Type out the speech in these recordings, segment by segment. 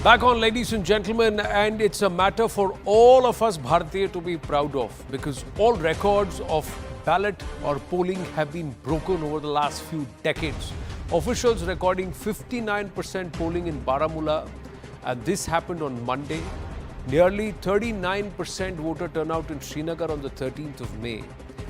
Back on, ladies and gentlemen, and it's a matter for all of us Bharatiya to be proud of, because all records of ballot or polling have been broken over the last few decades. Officials recording 59% polling in Baramulla, and this happened on Monday. Nearly 39% voter turnout in Srinagar on the 13th of May.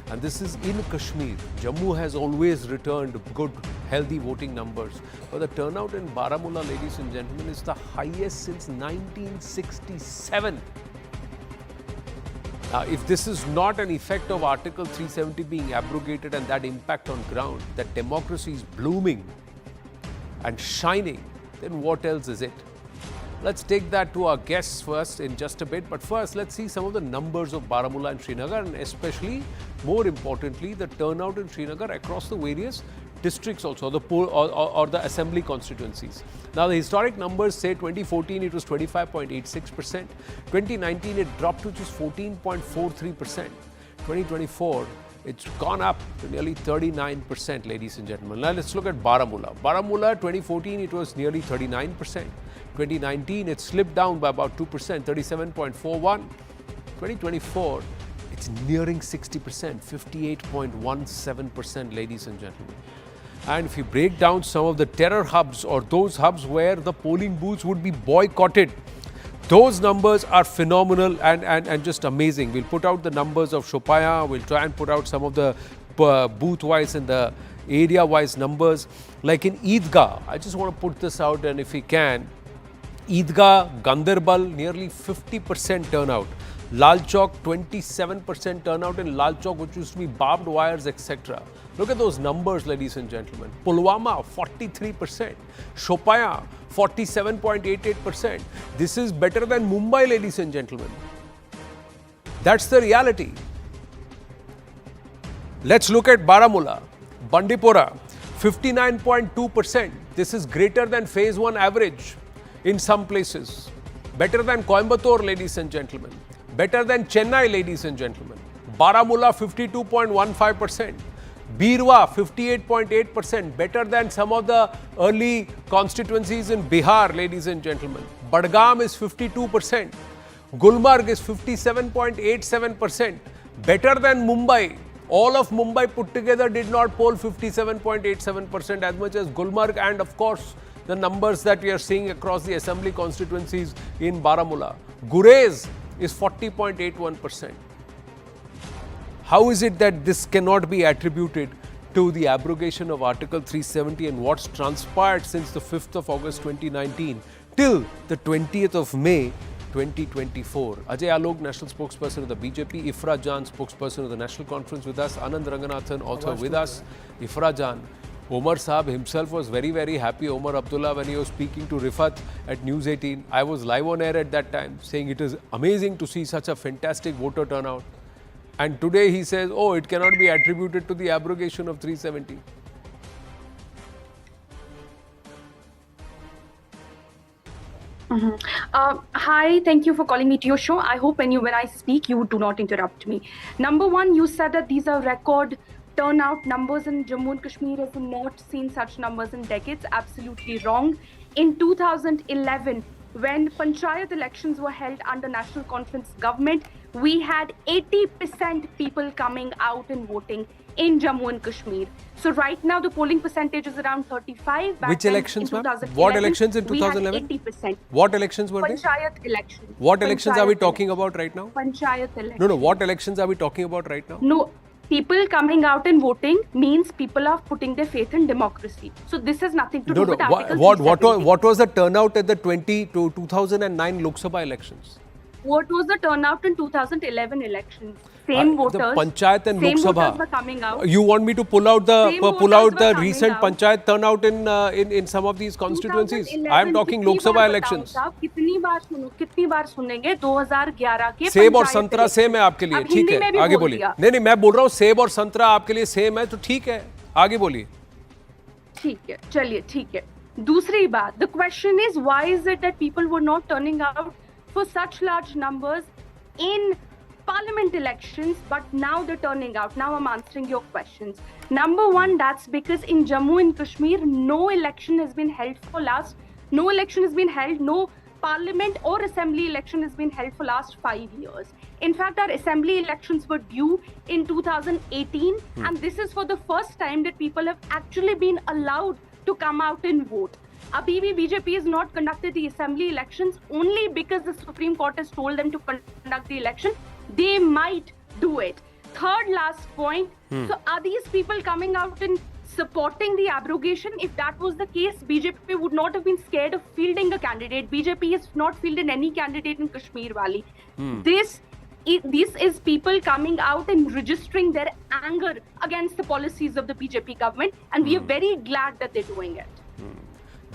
And this is in Kashmir. Jammu has always returned good, healthy voting numbers. But the turnout in Baramulla, ladies and gentlemen, is the highest since 1967. Now, if this is not an effect of Article 370 being abrogated and that impact on ground, that democracy is blooming and shining, then what else is it? Let's take that to our guests first in just a bit. But first, let's see some of the numbers of Baramulla and Srinagar, and especially, more importantly, the turnout in Srinagar across the various districts also, or the assembly constituencies. Now, the historic numbers say 2014 it was 25.86%, 2019 it dropped to just 14.43%, 2024 it's gone up to nearly 39%, ladies and gentlemen. Now, let's look at Baramulla. Baramulla, 2014 it was nearly 39%. 2019 it slipped down by about 2%, 37.41. 2024 it's nearing 60%, 58.17%, ladies and gentlemen. And if you break down some of the terror hubs, or those hubs where the polling booths would be boycotted, those numbers are phenomenal and just amazing. We'll put out the numbers of Shopaya, we'll try and put out some of the booth-wise and the area-wise numbers. Like in Eidgah, I just want to put this out, and if we can, Eidgah, Gandarbal, nearly 50% turnout. Lal Chowk, 27% turnout in Lal Chowk, which used to be barbed wires, etc. Look at those numbers, ladies and gentlemen. Pulwama, 43%. Shopaya, 47.88%. This is better than Mumbai, ladies and gentlemen. That's the reality. Let's look at Baramulla. Bandipora, 59.2%. This is greater than phase 1 average in some places. Better than Coimbatore, ladies and gentlemen. Better than Chennai, ladies and gentlemen. Baramulla, 52.15%. Birwa, 58.8%. Better than some of the early constituencies in Bihar, ladies and gentlemen. Badgam is 52%. Gulmarg is 57.87%. Better than Mumbai. All of Mumbai put together did not poll 57.87% as much as Gulmarg, and of course, the numbers that we are seeing across the assembly constituencies in Baramulla. Gurez is 40.81%. How is it that this cannot be attributed to the abrogation of Article 370 and what's transpired since the 5th of August 2019 till the 20th of May 2024? Ajay Alok, National Spokesperson of the BJP, Ifra Jan, Spokesperson of the National Conference with us, Anand Ranganathan, author with us. Ifra Jan, Omar Saab himself was very, very happy, Omar Abdullah, when he was speaking to Rifat at News 18. I was live on air at that time saying it is amazing to see such a fantastic voter turnout. And today he says, oh, it cannot be attributed to the abrogation of 370. Hi, thank you for calling me to your show. I hope when I speak, you do not interrupt me. Number one, you said that these are record turnout numbers in Jammu and Kashmir. Has not seen such numbers in decades. Absolutely wrong. In 2011, when Panchayat elections were held under National Conference government, we had 80% people coming out and voting in Jammu and Kashmir. So right now the polling percentage is around 35. Which elections, ma'am? What elections in 2011? We had 80%. What elections were they? Panchayat elections. What elections are we talking about right now? Panchayat elections. No, what elections are we talking about right now? No. People coming out and voting means people are putting their faith in democracy. So this has nothing to do with Article 370. What was the turnout at the 2009 Lok Sabha elections? What was the turnout in 2011 elections? Same voters. The Panchayat and Lok Sabha were coming out. You want me to pull out the recent Panchayat turnout in some of these constituencies? I am talking Lok Sabha elections. कितनी बार सुनेंगे 2011 के सेब और संतरा same है आपके लिए, ठीक है, आगे बोलिए. नहीं मैं बोल रहा हूँ सेब और संतरा आपके लिए सेम है, तो ठीक है, आगे बोलिए. ठीक है, चलिए, ठीक है. दूसरी बात, the question is why is it that people were not turning out for such large numbers in parliament elections, but now they're turning out. Now I'm answering your questions. Number one, that's because in Jammu and Kashmir, no election has been held, no parliament or assembly election has been held for last 5 years. In fact, our assembly elections were due in 2018, and this is for the first time that people have actually been allowed to come out and vote. Abhi bhi BJP has not conducted the assembly elections only because the Supreme Court has told them to conduct the election. They might do it. Third last point, so are these people coming out and supporting the abrogation? If that was the case, BJP would not have been scared of fielding a candidate. BJP has not fielded any candidate in Kashmir Valley. This is people coming out and registering their anger against the policies of the BJP government, and we are very glad that they're doing it.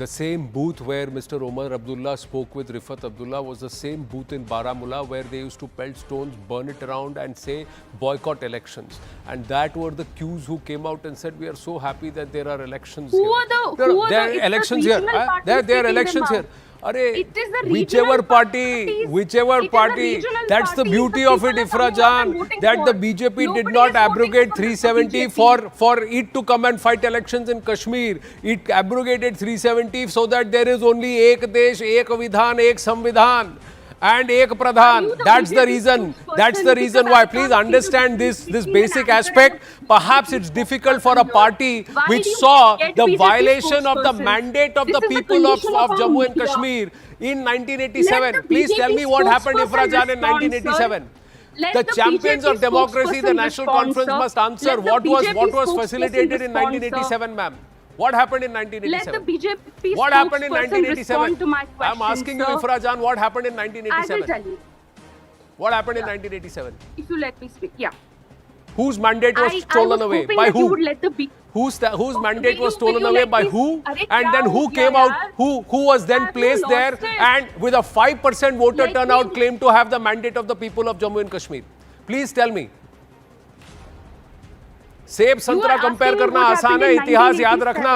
The same booth where Mr. Omar Abdullah spoke with Rifat Abdullah was the same booth in Baramulla where they used to pelt stones, burn it around and say boycott elections. And that were the Qs who came out and said, we are so happy that there are elections here. There are elections here. There are elections here. Whichever party, that's the beauty of it, Ifrajan, that the BJP did not abrogate 370 for it to come and fight elections in Kashmir. It abrogated 370 so that there is only ek desh, ek vidhan, ek samvidhan and ek pradhan. That's the reason. That's the reason why. Please understand this basic aspect. Perhaps it's difficult for a party which saw the violation of the mandate of the people of Jammu and Kashmir in 1987. Please tell me what happened, Ifrajan, in 1987. The champions of democracy, the National Conference must answer what was facilitated in 1987, ma'am. What happened in 1987? Let the BJP what happened in spokesperson 1987? respond to my question, I'm asking you, sir. Ifrajan, what happened in 1987? I will tell you. What happened in 1987? If you let me speak, yeah. Whose mandate was stolen away? By who? Whose mandate was stolen away by who? And then who came out? Who was then placed there and with a 5% voter turnout claimed to have the mandate of the people of Jammu and Kashmir? Please tell me. सेब संतरा compare करना आसान है, इतिहास याद रखना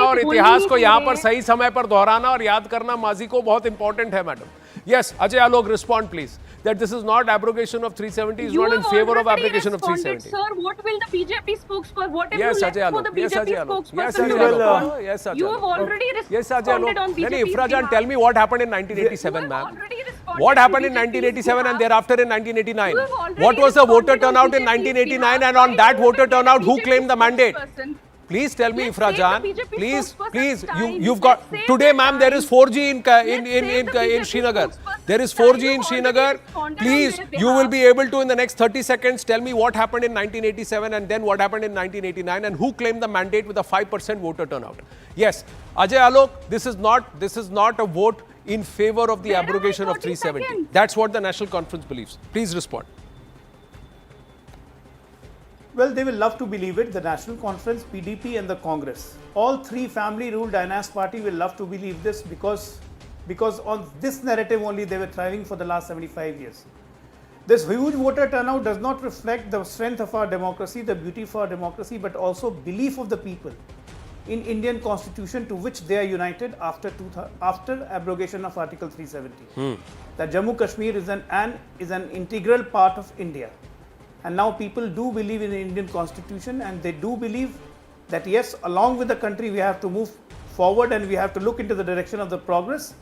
और इतिहास को यहाँ पर सही समय पर दोहराना और याद करना माजी को बहुत इंपॉर्टेंट है madam. Yes, Ajay Alok, respond please. That this is not abrogation of 370, is not in favor of abrogation of 370. Sir, what will the BJP spokesperson, whatever yes, you left Ajay for the Alok. Yes, BJP Ajay Alok. spokesperson Yes, to Ajay respond? Alok. Yes, Ajay Alok. You have already responded on BJP's Yes, Ifrajan, behalf. tell me what happened in 1987, ma'am. What happened in 1987 and thereafter in 1989? What was the voter turnout in 1989, and on that voter turnout, who claimed the mandate? Please tell me, Ifrajan. Please. You've got today, ma'am. There is 4G in Srinagar. There is 4G in Srinagar. Please, you will be able to in the next 30 seconds tell me what happened in 1987 and then what happened in 1989 and who claimed the mandate with a 5% voter turnout. Yes, Ajay Alok. This is not a vote in favor of the abrogation of 370. That's what the National Conference believes. Please respond. Well, they will love to believe it. The National Conference, PDP and the Congress. All three family-ruled dynasty party will love to believe this because on this narrative only they were thriving for the last 75 years. This huge voter turnout does not reflect the strength of our democracy, the beauty of our democracy, but also belief of the people in Indian Constitution to which they are united after abrogation of Article 370. That Jammu Kashmir is an integral part of India. And now people do believe in the Indian Constitution, and they do believe that yes, along with the country we have to move forward and we have to look into the direction of the progress.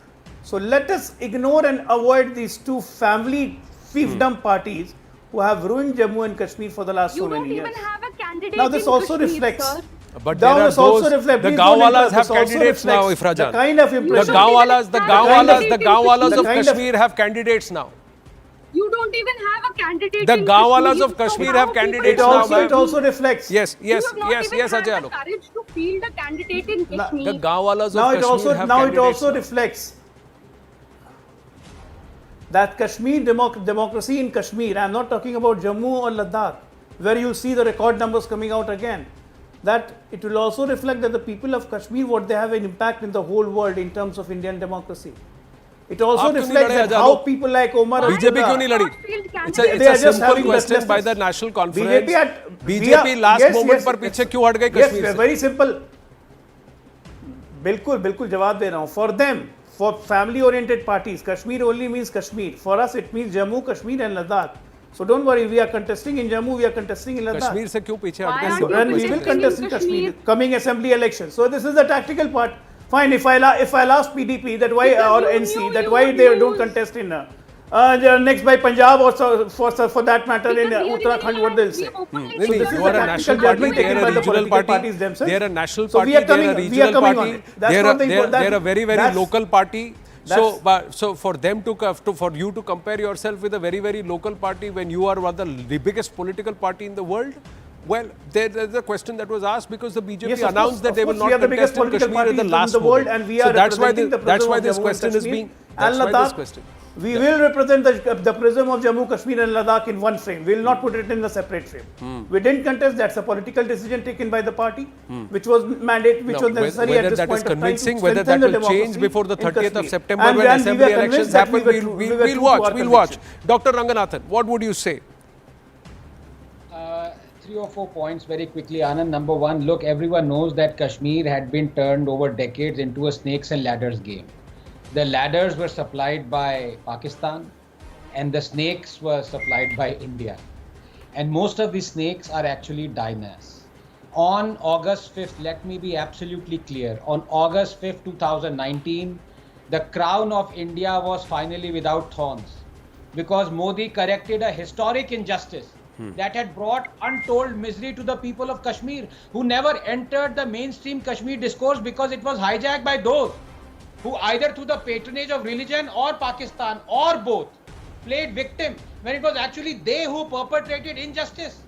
So let us ignore and avoid these two family fiefdom parties who have ruined Jammu and Kashmir for the last so many years. You don't even have a candidate now this in also Kashmir, reflects. Sir. But there are those, the Gaowalas have candidates now, Ifrajan. The kind of impression. The Gaowalas of Kashmir have candidates now. You don't even have a candidate. The in Gaowalas Kashmir, of Kashmir so have how candidates people now. It also reflects. Yes, You have not even Ajay had the Alok. courage to field a candidate in Kashmir. The Gaowalas of Now Kashmir have candidates. it also reflects that Kashmir democracy in Kashmir. I am not talking about Jammu or Ladakh, where you see the record numbers coming out again. That it will also reflect that the people of Kashmir, what they have an impact in the whole world in terms of Indian democracy. It also reflects that how people like Omar BJP Abdullah, kyun nahi ladi? It's a simple question by the National Conference. BJP last moment par पीछे क्यों हट गई कश्मीर से? Yes, very simple. बिल्कुल जवाब दे रहा हूँ. For them, for family-oriented parties, Kashmir only means Kashmir. For us, it means Jammu, Kashmir, and Ladakh. So don't worry, we are contesting in Jammu, we are contesting in Ladakh. Kashmir से क्यों पीछे हट गए? And we will contest in Kashmir, coming assembly elections. So this is the tactical part. Fine. If I'll ask PDP that why Because or you NC knew that you why would they don't lose. contest in next by Punjab or for that matter in Because we are Uttarakhand, what they'll say. No, this is you are the a national tactical party, judgment they taken are by a the regional political party, parties themselves. they are a national So party, we are they are coming, a we are regional coming on party, it. That's they are not the they are a very, very that's- local party. So, that's- so for them for you to compare yourself with a very, very local party when you are one of the biggest political party in the world, well, there's a question that was asked because the BJP Yes, of announced course, that they will we not are the biggest contest in political Kashmir at party the last in the world, moment. and we So are that's why representing the that's prism why of this Jammu and question is Kashmir being. and That's why this Ladakh. question. We will represent the prism of Jammu, Kashmir and Ladakh in one frame. We will not put it in a separate frame. We didn't contest. That's a political decision taken by the party, which was mandate, which Now, was necessary whether at this that point is of time to convincing, whether strengthen that the will change democracy before the in 30th of Kashmir. September And when we assembly were elections convinced that happen, we were we'll true to watch. our We'll watch. conviction. Dr. Ranganathan, what would you say? 3 or 4 points very quickly, Anand. Number one, look, everyone knows that Kashmir had been turned over decades into a snakes and ladders game. The ladders were supplied by Pakistan and the snakes were supplied by India. And most of these snakes are actually diners. On August 5th, let me be absolutely clear. On August 5th, 2019, the crown of India was finally without thorns because Modi corrected a historic injustice that had brought untold misery to the people of Kashmir, who never entered the mainstream Kashmir discourse because it was hijacked by those who either through the patronage of religion or Pakistan or both played victim when it was actually they who perpetrated injustice.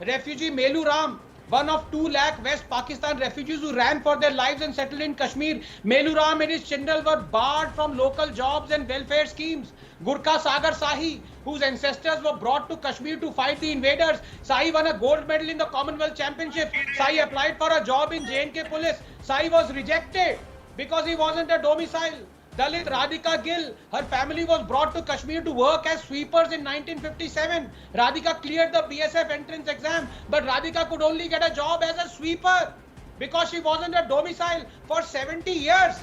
Refugee Melu Ram, one of 2 lakh West Pakistan refugees who ran for their lives and settled in Kashmir. Melu Ram and his children were barred from local jobs and welfare schemes. Gurkha Sagar Sahi, whose ancestors were brought to Kashmir to fight the invaders. Sahi won a gold medal in the Commonwealth Championship. Sahi applied for a job in J&K police. Sahi was rejected because he wasn't a domicile. Dalit Radhika Gill, her family was brought to Kashmir to work as sweepers in 1957. Radhika cleared the BSF entrance exam, but Radhika could only get a job as a sweeper because she wasn't a domicile for 70 years.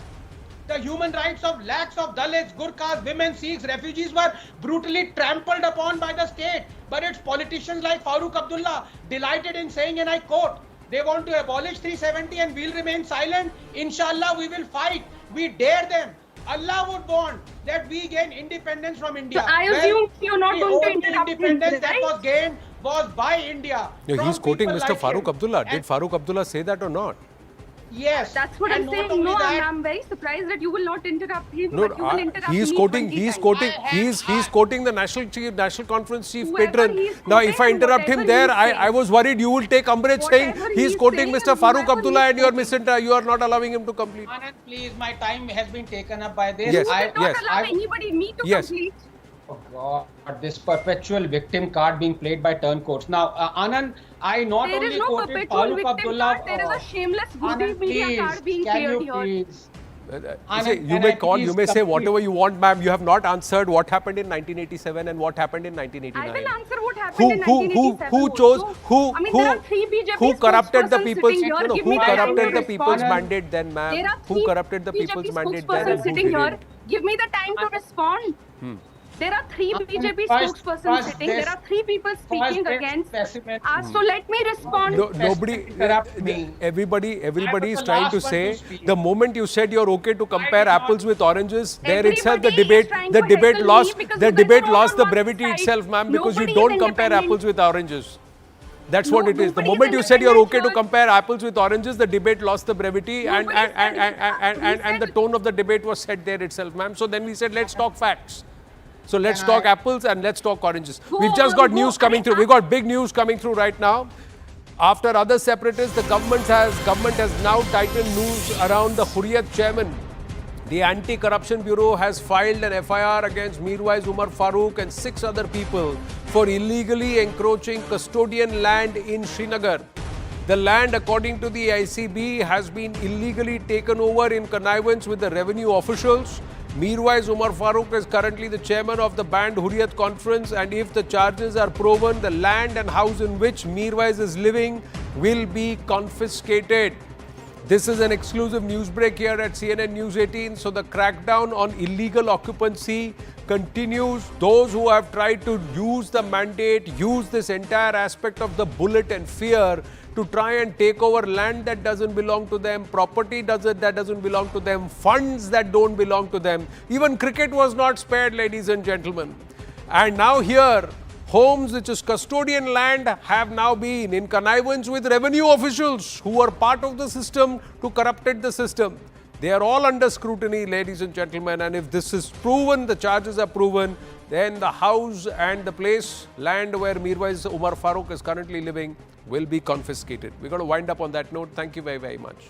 The human rights of lakhs of Dalits, Gurkhas, women, Sikhs, refugees were brutally trampled upon by the state. But it's politicians like Farooq Abdullah delighted in saying, and I quote, they want to abolish 370 and we'll remain silent. Inshallah, we will fight. We dare them. Allah would want that we gain independence from India. So I assume you're not the going to only interrupt him, independence that right? was gained was by India. No, from he's quoting people Mr. like Farooq him. Abdullah. Did And Farooq Abdullah say that or not? yes. That's what And I'm not saying. only No, that, I'm very surprised that you will not interrupt him, No, but you will interrupt he's me quoting. 20 He's times. quoting. I have- He's quoting the national conference chief Whoever patron. he's Now, if I quoting, interrupt him whatever there, he's saying. I was worried you will take umbrage saying Whatever he's he's quoting saying Mr. and Farooq whoever Abdullah, he's and you are not allowing him to complete. Anand, please, my time has been taken up by this. Yes. You did not yes, allow I- anybody, me to Yes. complete. Oh God, this perpetual victim card being played by turncoats. Now, Anand, I not There is only no quoted perpetual Farooq victim Abdullah. card. There is a shameless goody Anand, media please, card being can cleared you here. please? See, you can may I call, you please may say complete? whatever you want, ma'am. You have not answered what happened in 1987 and what happened in I 1989. will answer what happened in Who 1987 chose also. I mean, there are 3 BJP who corrupted the spokespersons people's sitting here. Give who me the time to corrupted the people's respond. mandate then, ma'am? There are Who 3 corrupted the BJP people's mandate then spokespersons and who sitting here. didn't? Give me the time to respond. There are 3 BJP First spokespersons sitting. There are 3 people speaking against us. So let me respond. No, nobody, interrupt me. everybody I is was the trying last to one say to speak. the moment you said you're okay to compare did not- apples with oranges, there itself the Everybody is debate, trying the to debate heckle lost, me because the you guys debate are all lost on the one brevity side. itself, ma'am, because you Nobody is don't compare independent. apples with oranges. That's No, what it is. The nobody moment is you said you're okay to independent here. compare apples with oranges, the debate lost the brevity and Nobody said it. and the tone of the debate was set there itself, ma'am. So then we said, let's talk facts. So let's Can talk I- apples and let's talk oranges. Go We've just on, got go. news coming through. I- We've got big news coming through right now. After other separatists, the government has now tightened noose around the Hurriyat chairman. The Anti-Corruption Bureau has filed an FIR against Mirwais Umar Farooq and 6 other people for illegally encroaching custodian land in Srinagar. The land, according to the ICB, has been illegally taken over in connivance with the revenue officials. Mirwais Umar Farooq is currently the chairman of the banned Hurriyat conference, and if the charges are proven, the land and house in which Mirwais is living will be confiscated. This is an exclusive news break here at CNN News 18. So the crackdown on illegal occupancy continues. Those who have tried to use the mandate, use this entire aspect of the bullet and fear to try and take over land that doesn't belong to them, property that doesn't belong to them, funds that don't belong to them. Even cricket was not spared, ladies and gentlemen. And now here, homes which is custodian land have now been in connivance with revenue officials who were part of the system to corrupted the system. They are all under scrutiny, ladies and gentlemen, and if this is proven, the charges are proven, then the house and the place, land where Mirwais Umar Farooq is currently living will be confiscated. We're going to wind up on that note. Thank you very, very much.